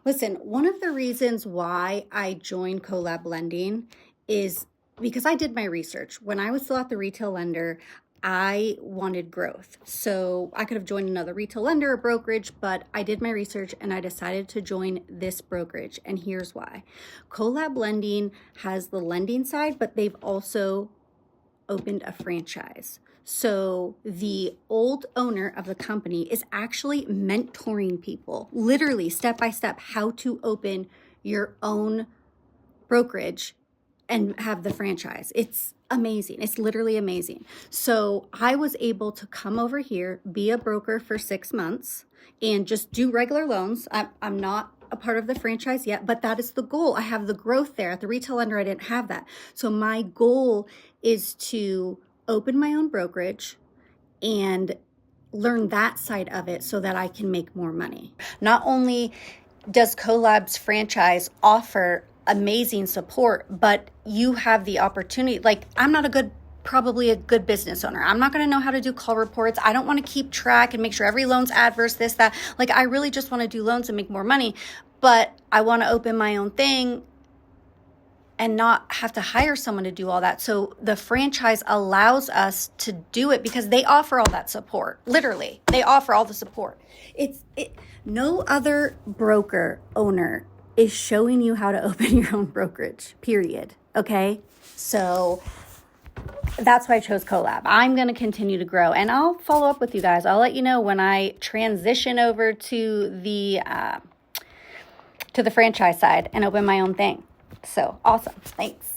Listen, one of the reasons why I joined Collab Lending is because I did my research. When I was still at the retail lender, I wanted growth. So I could have joined another retail lender or brokerage, but I did my research and I decided to join this brokerage. And here's why. Collab Lending has the lending side, but they've also opened a franchise. So the old owner of the company is actually mentoring people, literally step by step, how to open your own brokerage and have the franchise. It's amazing. It's literally amazing. So I was able to come over here, be a broker for 6 months and just do regular loans. I'm not a part of the franchise yet, but that is the goal. I have the growth there. At the retail lender, I didn't have that. So my goal is to open my own brokerage and learn that side of it so that I can make more money. Not only does Collab's franchise offer amazing support, but you have the opportunity. Like, I'm not probably a good business owner. I'm not going to know how to do call reports. I don't want to keep track and make sure every loan's adverse, this, that. Like, I really just want to do loans and make more money, but I want to open my own thing and not have to hire someone to do all that. So the franchise allows us to do it because they offer all that support. Literally, they offer all the support. No other broker owner is showing you how to open your own brokerage, period. Okay? So that's why I chose Collab. I'm going to continue to grow and I'll follow up with you guys. I'll let you know when I transition over to the franchise side and open my own thing. So awesome. Thanks.